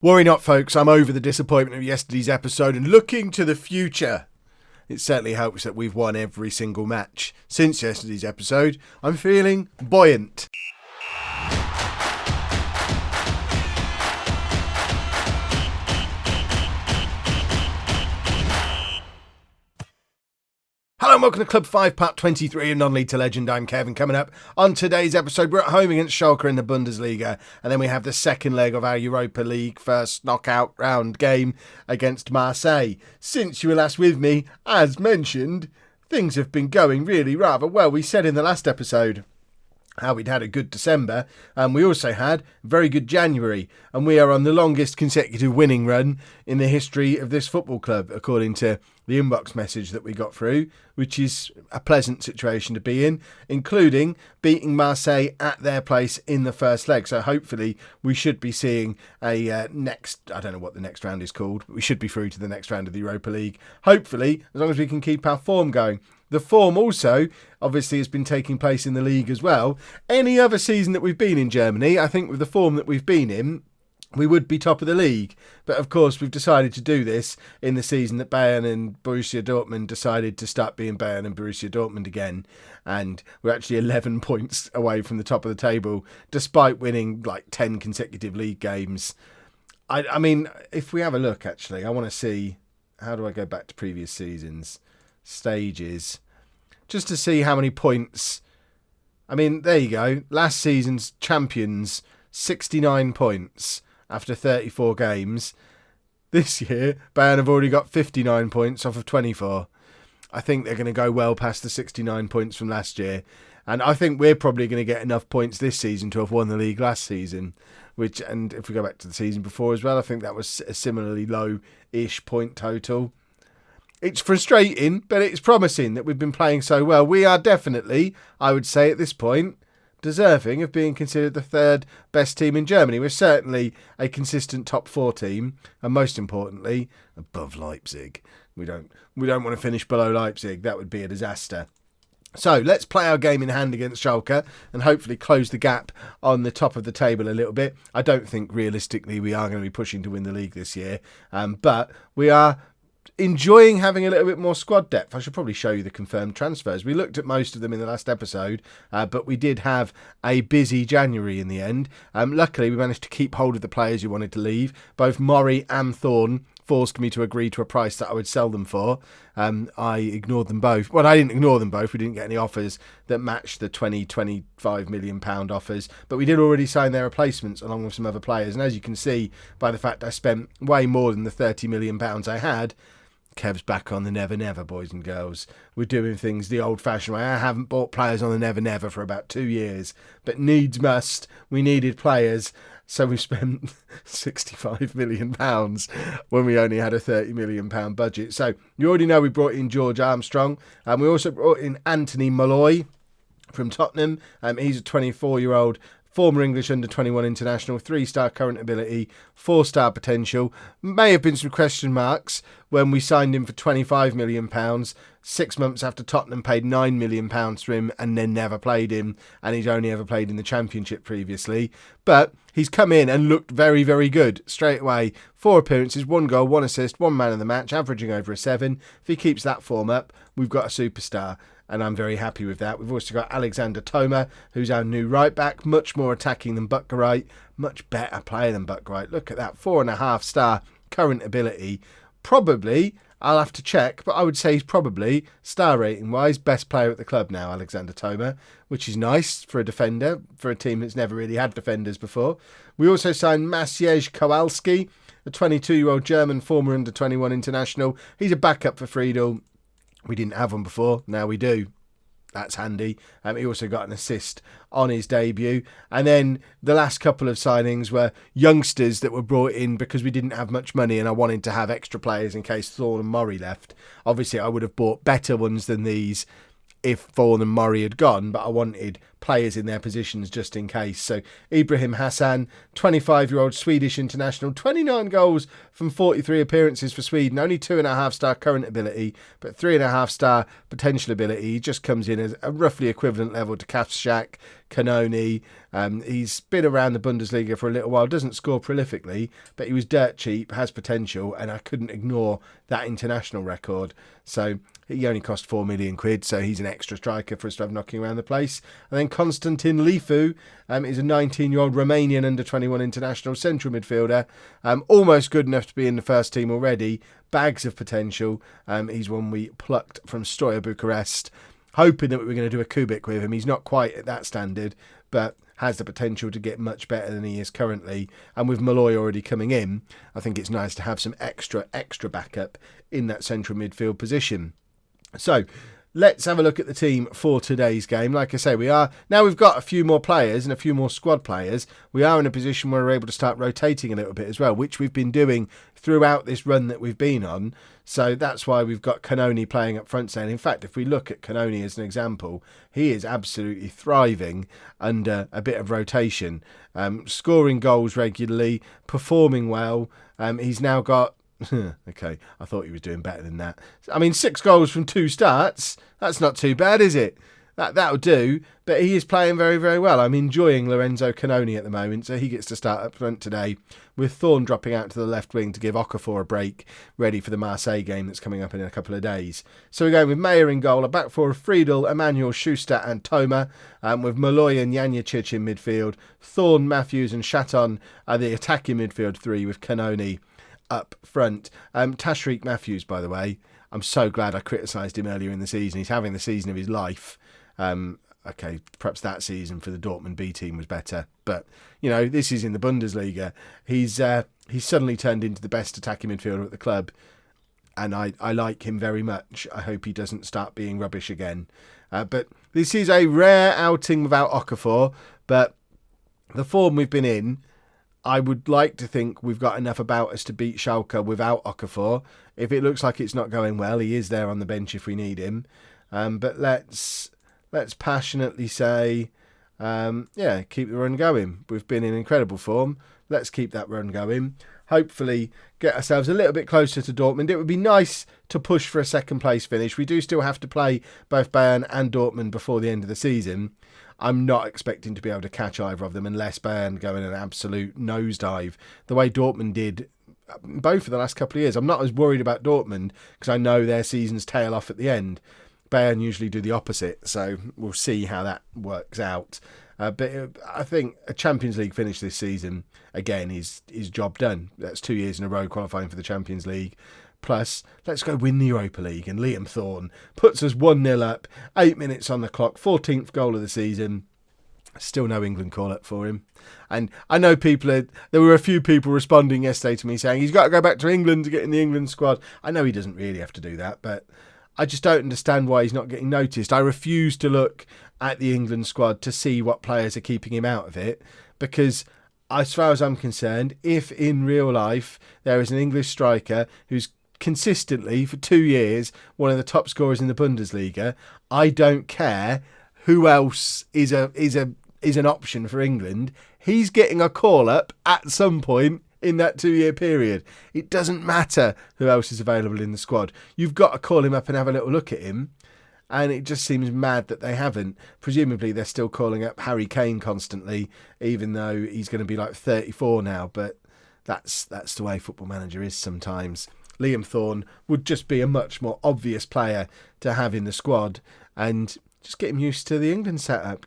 Worry not, folks, I'm over the disappointment of yesterday's episode and looking to the future. It certainly helps that we've won every single match since yesterday's episode. I'm feeling buoyant. Hello and welcome to Club 5, part 23 of Non-League to Legend. I'm Kevin. Coming up on today's episode, we're at home against Shalke in the Bundesliga, and then we have the second leg of our Europa League first knockout round game against Marseille. Since you were last with me, as mentioned, things have been going really rather well. We said in the last episode how we'd had a good December, and we also had a very good January, and we are on the longest consecutive winning run in the history of this football club, according to the inbox message that we got through, which is a pleasant situation to be in, including beating Marseille at their place in the first leg. So hopefully we should be seeing a next, I don't know what the next round is called, but we should be through to the next round of the Europa League, hopefully, as long as we can keep our form going. The form also, obviously, has been taking place in the league as well. Any other season that we've been in Germany, I think with the form that we've been in, we would be top of the league. But of course, we've decided to do this in the season that Bayern and Borussia Dortmund decided to start being Bayern and Borussia Dortmund again. And we're actually 11 points away from the top of the table, despite winning like 10 consecutive league games. I mean, if we have a look, actually, I want to see, how do I go back to previous seasons? Stages, just to see how many points. I mean, there you go. Last season's champions, 69 points after 34 games. This year, Bayern have already got 59 points off of 24. I think they're going to go well past the 69 points from last year. And I think we're probably going to get enough points this season to have won the league last season. And if we go back to the season before as well, I think that was a similarly low-ish point total. It's frustrating, but it's promising that we've been playing so well. We are definitely, I would say at this point, deserving of being considered the third best team in Germany. We're certainly a consistent top four team, and most importantly, above Leipzig. We don't want to finish below Leipzig. That would be a disaster. So let's play our game in hand against Shalke and hopefully close the gap on the top of the table a little bit. I don't think realistically we are going to be pushing to win the league this year, but we are enjoying having a little bit more squad depth. I should probably show you the confirmed transfers. We looked at most of them in the last episode, but we did have a busy January in the end. Luckily, we managed to keep hold of the players who wanted to leave. Both Murray and Thorne forced me to agree to a price that I would sell them for. I ignored them both. Well, I didn't ignore them both. We didn't get any offers that matched the £25 million offers, but we did already sign their replacements along with some other players. And as you can see by the fact I spent way more than the £30 million I had, Kev's back on the Never Never, boys and girls. We're doing things the old-fashioned way. I haven't bought players on the Never Never for about 2 years, but needs must. We needed players, so we spent £65 million when we only had a £30 million budget. So you already know we brought in George Armstrong, and we also brought in Anthony Malloy from Tottenham. He's a 24-year-old former English under-21 international, 3-star current ability, 4-star potential. May have been some question marks when we signed him for £25 million, 6 months after Tottenham paid £9 million for him and then never played him, and he's only ever played in the Championship previously. But he's come in and looked very, very good straight away. 4 appearances, 1 goal, 1 assist, 1 man of the match, averaging over a 7. If he keeps that form up, we've got a superstar, and I'm very happy with that. We've also got Alexander Toma, who's our new right back, much more attacking than Butgerite, much better player than Butgerite. Look at that, 4.5-star current ability. Probably, I'll have to check, but I would say he's probably, star rating wise, best player at the club now, Alexander Toma, which is nice for a defender, for a team that's never really had defenders before. We also signed Maciej Kowalski, a 22-year-old German former under-21 international. He's a backup for Friedel. We didn't have one before, now we do. That's handy. He also got an assist on his debut. And then the last couple of signings were youngsters that were brought in because we didn't have much money and I wanted to have extra players in case Thorne and Murray left. Obviously, I would have bought better ones than these if Thorne and Murray had gone, but I wanted players in their positions just in case. So Ibrahim Hassan, 25-year-old Swedish international, 29 goals from 43 appearances for Sweden, only 2.5-star current ability, but 3.5-star potential ability. He just comes in as a roughly equivalent level to Kafshak, Kanoni. He's been around the Bundesliga for a little while, doesn't score prolifically, but he was dirt cheap, has potential, and I couldn't ignore that international record. So he only cost 4 million quid, so he's an extra striker for us to have knocking around the place. And then Konstantin Lifu is a 19-year-old Romanian under-21 international central midfielder, almost good enough to be in the first team already, bags of potential. He's one we plucked from Steaua Bucharest, hoping that we were going to do a Kubik with him. He's not quite at that standard, but has the potential to get much better than he is currently. And with Malloy already coming in, I think it's nice to have some extra backup in that central midfield position. So let's have a look at the team for today's game. Like I say, now we've got a few more players and a few more squad players. We are in a position where we're able to start rotating a little bit as well, which we've been doing throughout this run that we've been on. So that's why we've got Kanoni playing up front today. And in fact, if we look at Kanoni as an example, he is absolutely thriving under a bit of rotation, scoring goals regularly, performing well. He's now got okay, I thought he was doing better than that. I mean, 6 goals from 2 starts. That's not too bad, is it? That'll do. But he is playing very, very well. I'm enjoying Lorenzo Canoni at the moment, so he gets to start up front today, with Thorne dropping out to the left wing to give Okafor a break, ready for the Marseille game that's coming up in a couple of days. So we're going with Mayer in goal, a back four of Friedel, Emmanuel, Schuster and Toma, with Malloy and Janicic in midfield. Thorne, Matthews and Chaton are the attacking midfield three, with Canoni up front. Tashreeq Matthews, by the way, I'm so glad I criticised him earlier in the season. He's having the season of his life. Okay, perhaps that season for the Dortmund B team was better, but you know, this is in the Bundesliga. He's suddenly turned into the best attacking midfielder at the club, and I like him very much. I hope he doesn't start being rubbish again. But this is a rare outing without Okafor, but the form we've been in, I would like to think we've got enough about us to beat Shalke without Okafor. If it looks like it's not going well, he is there on the bench if we need him. But let's passionately say, keep the run going. We've been in incredible form. Let's keep that run going. Hopefully get ourselves a little bit closer to Dortmund. It would be nice to push for a second place finish. We do still have to play both Bayern and Dortmund before the end of the season. I'm not expecting to be able to catch either of them unless Bayern go in an absolute nosedive, the way Dortmund did both for the last couple of years. I'm not as worried about Dortmund because I know their seasons tail off at the end. Bayern usually do the opposite, so we'll see how that works out. But I think a Champions League finish this season, again, is job done. That's 2 years in a row qualifying for the Champions League. Plus, let's go win the Europa League. And Liam Thorne puts us 1-0 up, 8 minutes on the clock, 14th goal of the season. Still no England call-up for him. And I know there were a few people responding yesterday to me saying he's got to go back to England to get in the England squad. I know he doesn't really have to do that, but I just don't understand why he's not getting noticed. I refuse to look at the England squad to see what players are keeping him out of it, because as far as I'm concerned, if in real life there is an English striker who's consistently for 2 years one of the top scorers in the Bundesliga, I don't care who else is an option for England. He's getting a call up at some point in that 2-year period. It doesn't matter who else is available in the squad. You've got to call him up and have a little look at him. And it just seems mad that they haven't. Presumably they're still calling up Harry Kane constantly, even though he's going to be like 34 now. But that's the way Football Manager is sometimes. Liam Thorne would just be a much more obvious player to have in the squad, and just get him used to the England setup.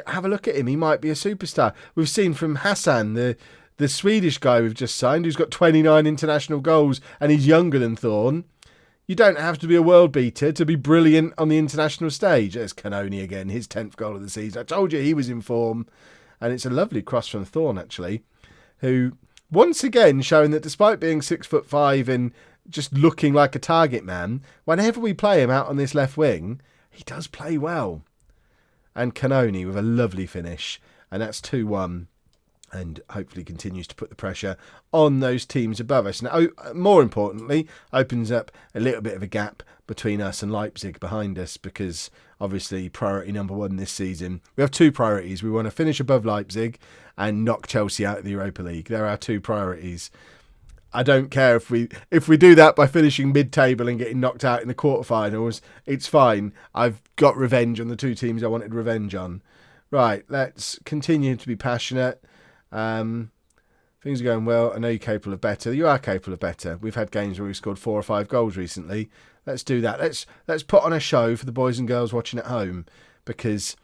Have a look at him. He might be a superstar. We've seen from Hassan, the Swedish guy we've just signed, who's got 29 international goals and he's younger than Thorne. You don't have to be a world beater to be brilliant on the international stage. There's Canoni again, his 10th goal of the season. I told you he was in form. And it's a lovely cross from Thorne, actually, who once again showing that despite being 6'5" and just looking like a target man, whenever we play him out on this left wing, he does play well. And Canoni with a lovely finish. And that's 2-1. And hopefully continues to put the pressure on those teams above us. Now, more importantly, opens up a little bit of a gap between us and Leipzig behind us, because obviously priority number one this season. We have two priorities. We want to finish above Leipzig and knock Chelsea out of the Europa League. They're our two priorities. I don't care if we do that by finishing mid-table and getting knocked out in the quarterfinals. It's fine. I've got revenge on the two teams I wanted revenge on. Right, let's continue to be passionate. Things are going well. I know you're capable of better. You are capable of better. We've had games where we've scored 4 or 5 goals recently. Let's do that. Let's put on a show for the boys and girls watching at home, because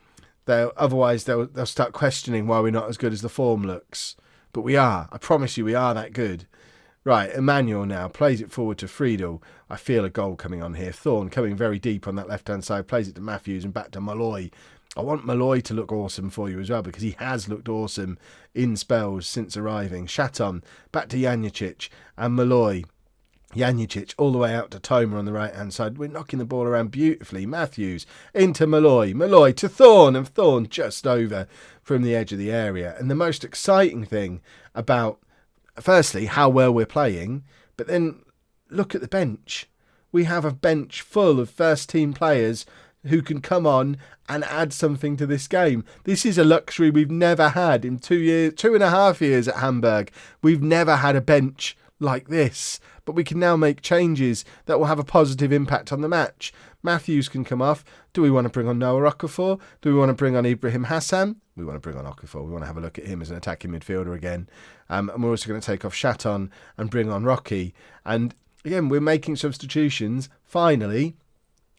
otherwise they'll start questioning why we're not as good as the form looks. But we are. I promise you, we are that good. Right, Emmanuel now plays it forward to Friedel. I feel a goal coming on here. Thorne coming very deep on that left-hand side, plays it to Matthews and back to Malloy. I want Malloy to look awesome for you as well, because he has looked awesome in spells since arriving. Chaton, back to Janicic and Malloy. Janicic all the way out to Toma on the right-hand side. We're knocking the ball around beautifully. Matthews into Malloy. Malloy to Thorne, and Thorne just over from the edge of the area. And the most exciting thing about, firstly, how well we're playing, but then look at the bench. We have a bench full of first-team players who can come on and add something to this game. This is a luxury we've never had in 2.5 years at Hamburg. We've never had a bench like this, but we can now make changes that will have a positive impact on the match. Matthews can come off. Do we want to bring on Noah Okafor? Do we want to bring on Ibrahim Hassan? We want to bring on Okafor. We want to have a look at him as an attacking midfielder again. And we're also going to take off Chaton and bring on Rocky. And again, we're making substitutions, finally,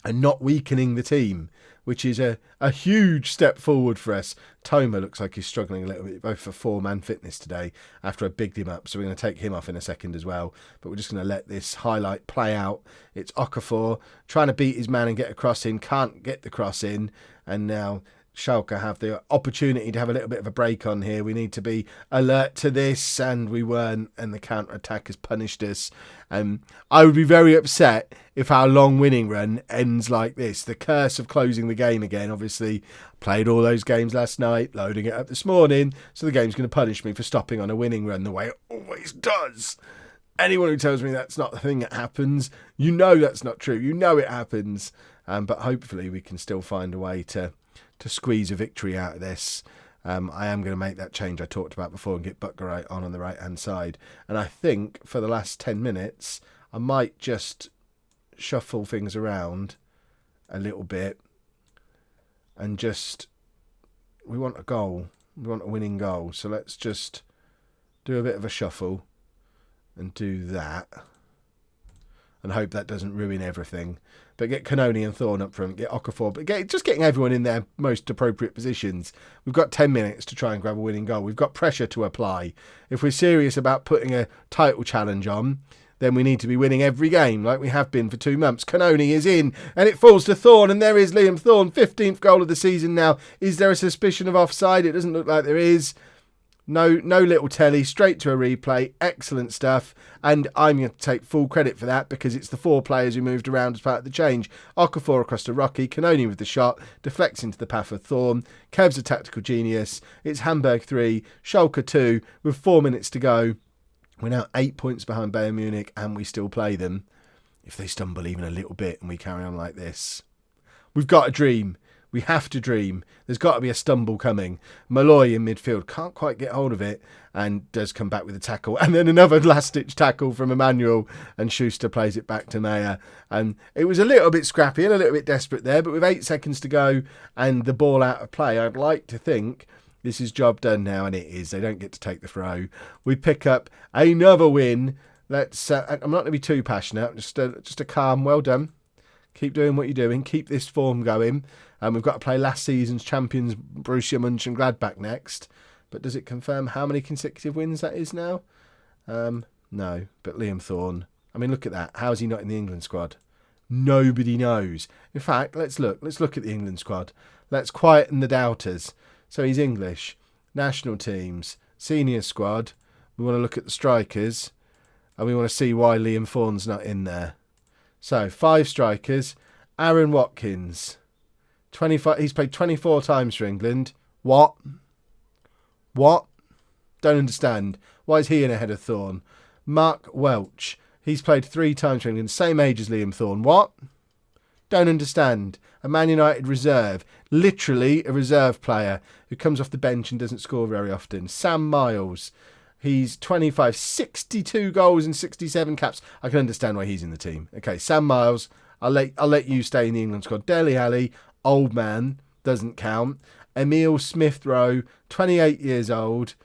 and not weakening the team, which is a huge step forward for us. Toma looks like he's struggling a little bit, both for form and fitness today, after I bigged him up. So we're going to take him off in a second as well. But we're just going to let this highlight play out. It's Okafor trying to beat his man and get a cross in. Can't get the cross in. And now Shalke have the opportunity to have a little bit of a break on here. We need to be alert to this, and we weren't, and the counter-attack has punished us. I would be very upset if our long winning run ends like this. The curse of closing the game again. Obviously, played all those games last night, loading it up this morning, so the game's going to punish me for stopping on a winning run the way it always does. Anyone who tells me that's not the thing that happens, you know that's not true. You know it happens. But hopefully we can still find a way to squeeze a victory out of this. I am going to make that change I talked about before and get Butker on the right-hand side. And I think for the last 10 minutes, I might just shuffle things around a little bit and just... We want a goal. We want a winning goal. So let's just do a bit of a shuffle and do that. And hope that doesn't ruin everything. But get Canoni and Thorne up front, get Okafor, but just getting everyone in their most appropriate positions. We've got 10 minutes to try and grab a winning goal. We've got pressure to apply. If we're serious about putting a title challenge on, then we need to be winning every game like we have been for 2 months. Canoni is in, and it falls to Thorne, and there is Liam Thorne, 15th goal of the season now. Is there a suspicion of offside? It doesn't look like there is. No little telly, straight to a replay. Excellent stuff. And I'm going to take full credit for that because it's the 4 players who moved around as part of the change. Okafor across to Rocky. Canoni with the shot. Deflects into the path of Thorne. Kev's a tactical genius. It's Hamburg 3, Schalke 2 with 4 minutes to go. We're now 8 points behind Bayern Munich and we still play them. If they stumble even a little bit and we carry on like this, we've got a dream. We have to dream. There's got to be a stumble coming. Malloy in midfield can't quite get hold of it and does come back with a tackle. And then another last-ditch tackle from Emmanuel, and Schuster plays it back to Meyer. And it was a little bit scrappy and a little bit desperate there, but with 8 seconds to go and the ball out of play, I'd like to think this is job done now, and it is. They don't get to take the throw. We pick up another win. Let's. I'm not going to be too passionate. Just a calm, well done. Keep doing what you're doing. Keep this form going. We've got to play last season's champions, Borussia Mönchengladbach, next. But does it confirm how many consecutive wins that is now? No. But Liam Thorne, I mean, look at that. How is he not in the England squad? Nobody knows. In fact, let's look. Let's look at the England squad. Let's quieten the doubters. So he's English. National teams. Senior squad. We want to look at the strikers. And we want to see why Liam Thorne's not in there. So, 5 strikers. Aaron Watkins. 25. He's played 24 times for England. What? Don't understand. Why is he in ahead of Thorne? Mark Welch. He's played 3 times for England. Same age as Liam Thorne. What? Don't understand. A Man United reserve, literally a reserve player who comes off the bench and doesn't score very often. Sam Miles. He's 25, 62 goals and 67 caps. I can understand why he's in the team. Okay, Sam Miles, I'll let you stay in the England squad. Dele Alli, old man, doesn't count. Emile Smith-Rowe, 28 years old.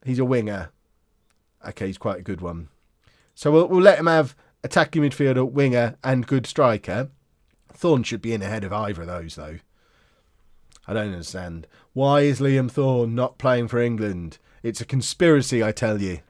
He's a winger. Okay, he's quite a good one. So we'll let him have attacking midfielder, winger, and good striker. Thorne should be in ahead of either of those, though. I don't understand. Why is Liam Thorne not playing for England? It's a conspiracy, I tell you.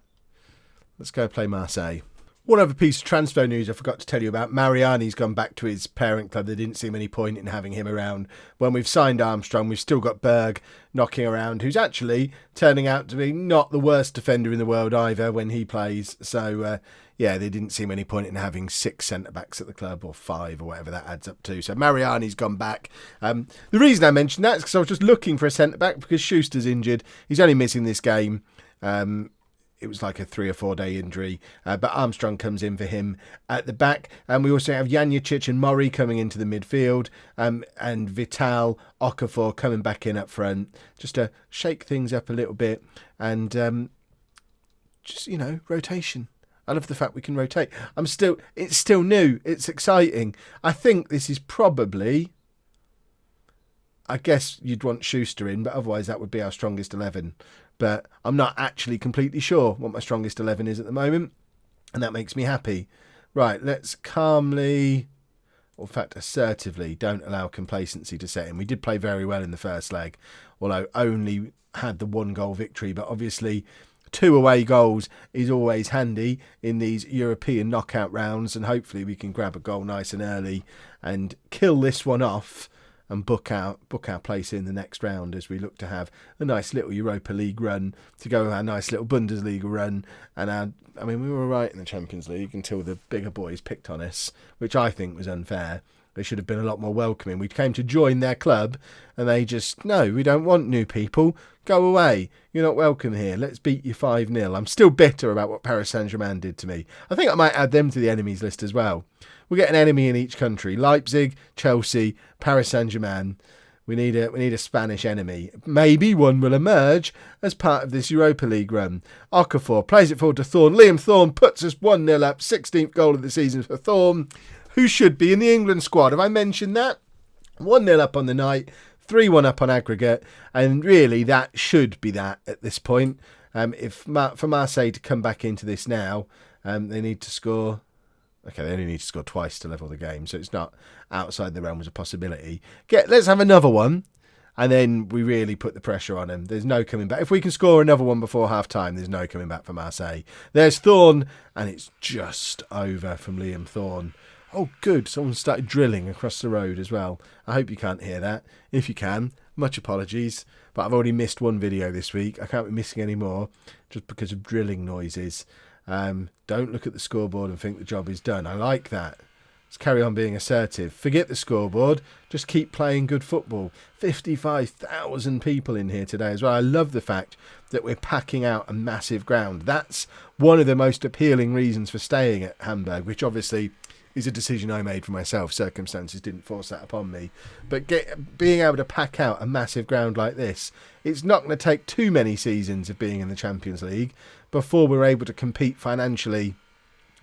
Let's go play Marseille. One other piece of transfer news I forgot to tell you about. Mariani's gone back to his parent club. There didn't seem any point in having him around. When we've signed Armstrong, we've still got Berg knocking around, who's actually turning out to be not the worst defender in the world either when he plays. So, yeah, there didn't seem any point in having 6 centre-backs at the club, or 5, or whatever that adds up to. So Mariani's gone back. The reason I mentioned that is because I was just looking for a centre-back because Schuster's injured. He's only missing this game. It was like a 3 or 4 day injury, but Armstrong comes in for him at the back. And we also have Janicic and Murray coming into the midfield, and Vital, Okafor coming back in up front, just to shake things up a little bit. And just, rotation. I love the fact we can rotate. It's still new. It's exciting. I think this is probably, I guess you'd want Schuster in, but otherwise that would be our strongest 11. But I'm not actually completely sure what my strongest 11 is at the moment, and that makes me happy. Right, let's calmly, or in fact assertively, don't allow complacency to set in. We did play very well in the first leg, although only had the 1-goal victory, but obviously 2 away goals is always handy in these European knockout rounds, and hopefully we can grab a goal nice and early and kill this one off and book our place in the next round as we look to have a nice little Europa League run to go with our nice little Bundesliga run. And we were right in the Champions League until the bigger boys picked on us, which I think was unfair. They should have been a lot more welcoming. We came to join their club and they just, no, we don't want new people. Go away. You're not welcome here. Let's beat you 5-0. I'm still bitter about what Paris Saint-Germain did to me. I think I might add them to the enemies list as well. We'll get an enemy in each country. Leipzig, Chelsea, Paris Saint-Germain. We need a Spanish enemy. Maybe one will emerge as part of this Europa League run. Okafor plays it forward to Thorne. Liam Thorne puts us 1-0 up. 16th goal of the season for Thorne, who should be in the England squad. Have I mentioned that? 1-0 up on the night, 3-1 up on aggregate, and really that should be that at this point. For Marseille to come back into this now, they need to score. Okay, they only need to score twice to level the game, so it's not outside the realms of possibility. Let's have another one, and then we really put the pressure on them. There's no coming back. If we can score another one before half-time, there's no coming back for Marseille. There's Thorne, and it's just over from Liam Thorne. Oh, good. Someone started drilling across the road as well. I hope you can't hear that. If you can, much apologies. But I've already missed one video this week. I can't be missing any more just because of drilling noises. Don't look at the scoreboard and think the job is done. I like that. Let's carry on being assertive. Forget the scoreboard. Just keep playing good football. 55,000 people in here today as well. I love the fact that we're packing out a massive ground. That's one of the most appealing reasons for staying at Hamburg, which obviously is a decision I made for myself. Circumstances didn't force that upon me. But being able to pack out a massive ground like this, it's not going to take too many seasons of being in the Champions League before we're able to compete financially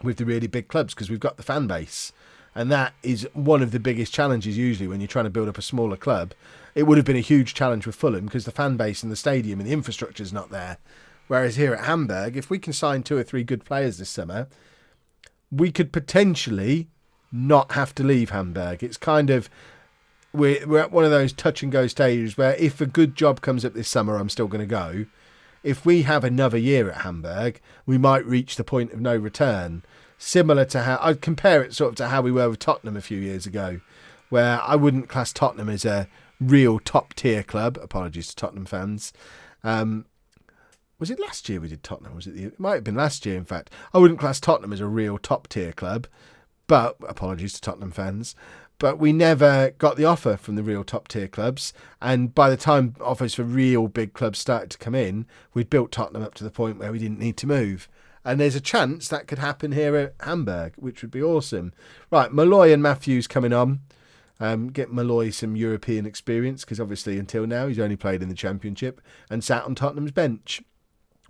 with the really big clubs, because we've got the fan base. And that is one of the biggest challenges usually when you're trying to build up a smaller club. It would have been a huge challenge with Fulham because the fan base and the stadium and the infrastructure is not there. Whereas here at Hamburg, if we can sign 2 or 3 good players this summer, we could potentially not have to leave Hamburg. It's kind of, we're at one of those touch and go stages where if a good job comes up this summer, I'm still going to go. If we have another year at Hamburg, we might reach the point of no return. Similar to how, I'd compare it sort of to how we were with Tottenham a few years ago, where I wouldn't class Tottenham as a real top tier club. Apologies to Tottenham fans. Was it last year we did Tottenham? It might have been last year, in fact. I wouldn't class Tottenham as a real top tier club, but apologies to Tottenham fans. But we never got the offer from the real top tier clubs. And by the time offers for real big clubs started to come in, we'd built Tottenham up to the point where we didn't need to move. And there's a chance that could happen here at Hamburg, which would be awesome. Right, Malloy and Matthews coming on. Get Malloy some European experience, because obviously until now he's only played in the Championship and sat on Tottenham's bench.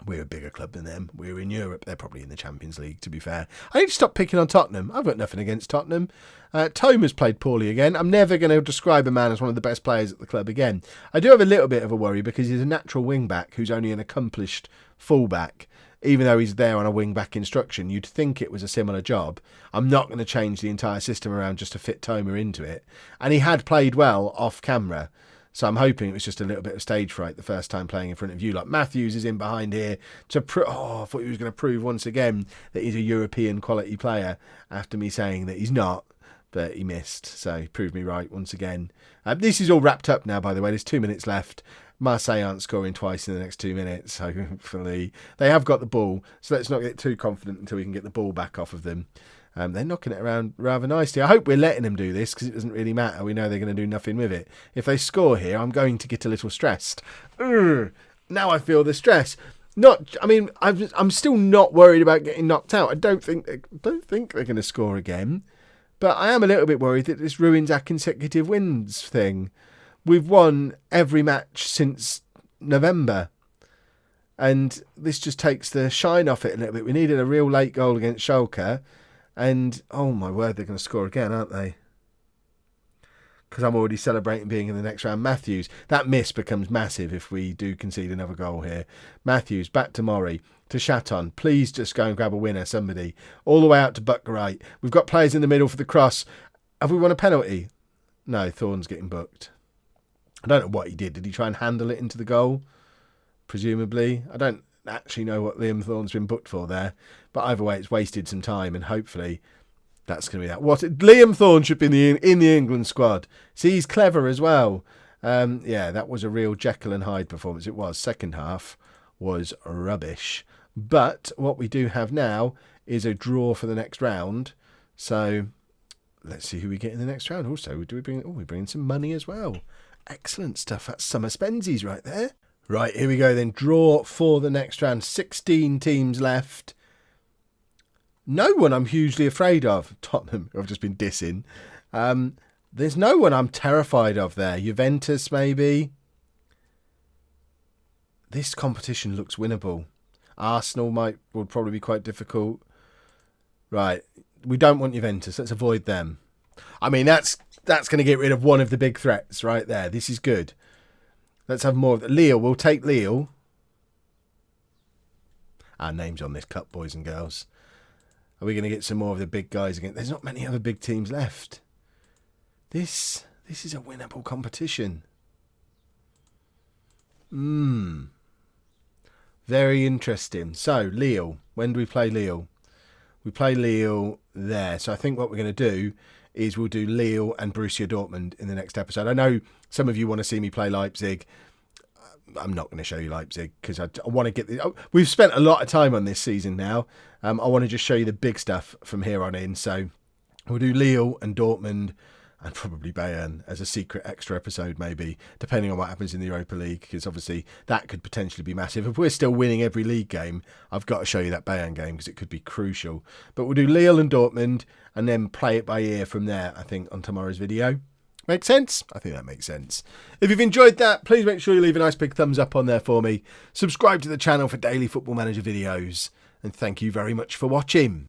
We're a bigger club than them. We're in Europe. They're probably in the Champions League, to be fair. I need to stop picking on Tottenham. I've got nothing against Tottenham. Thomas played poorly again. I'm never going to describe a man as one of the best players at the club again. I do have a little bit of a worry because he's a natural wing-back who's only an accomplished full-back. Even though he's there on a wing-back instruction, you'd think it was a similar job. I'm not going to change the entire system around just to fit Toma into it. And he had played well off camera. So I'm hoping it was just a little bit of stage fright the first time playing in front of you. Like Matthews is in behind here to I thought he was going to prove once again that he's a European quality player after me saying that he's not, but he missed. So he proved me right once again. This is all wrapped up now, by the way. There's 2 minutes left. Marseille aren't scoring twice in the next 2 minutes, so hopefully they have got the ball. So let's not get too confident until we can get the ball back off of them. They're knocking it around rather nicely. I hope we're letting them do this because it doesn't really matter. We know they're going to do nothing with it. If they score here, I'm going to get a little stressed. Now I feel the stress. I'm still not worried about getting knocked out. I don't think they're going to score again. But I am a little bit worried that this ruins our consecutive wins thing. We've won every match since November. And this just takes the shine off it a little bit. We needed a real late goal against Shalke. And, oh my word, they're going to score again, aren't they? Because I'm already celebrating being in the next round. Matthews, that miss becomes massive if we do concede another goal here. Matthews, back to Murray, to Chaton. Please just go and grab a winner, somebody. All the way out to Buckwright. We've got players in the middle for the cross. Have we won a penalty? No, Thorne's getting booked. I don't know what he did. Did he try and handle it into the goal? Presumably. I don't actually know what Liam Thorne's been booked for there, but either way it's wasted some time, and hopefully that's going to be that. Liam Thorne should be in the England squad. See, he's clever as well. Yeah, that was a real Jekyll and Hyde performance. It was. Second half was rubbish, but what we do have now is a draw for the next round, so let's see who we get in the next round. Also, we bring in some money as well. Excellent stuff. That's summer spensies right there. Right, here we go then. Draw for the next round. 16 teams left. No one I'm hugely afraid of. Tottenham, I've just been dissing. There's no one I'm terrified of there. Juventus, maybe. This competition looks winnable. Arsenal would probably be quite difficult. Right, we don't want Juventus. Let's avoid them. I mean, that's going to get rid of one of the big threats right there. This is good. Let's have more of that. Lille, we'll take Lille. Our name's on this cup, boys and girls. Are we going to get some more of the big guys again? There's not many other big teams left. This is a winnable competition. Very interesting. So, Lille. When do we play Lille? We play Lille there. So I think what we're going to do is we'll do Lille and Borussia Dortmund in the next episode. I know some of you want to see me play Leipzig. I'm not going to show you Leipzig because I want to get... We've spent a lot of time on this season now. I want to just show you the big stuff from here on in. So we'll do Lille and Dortmund and probably Bayern as a secret extra episode maybe, depending on what happens in the Europa League, because obviously that could potentially be massive. If we're still winning every league game, I've got to show you that Bayern game because it could be crucial. But we'll do Lille and Dortmund and then play it by ear from there, I think, on tomorrow's video. Make sense? I think that makes sense. If you've enjoyed that, please make sure you leave a nice big thumbs up on there for me. Subscribe to the channel for daily Football Manager videos. And thank you very much for watching.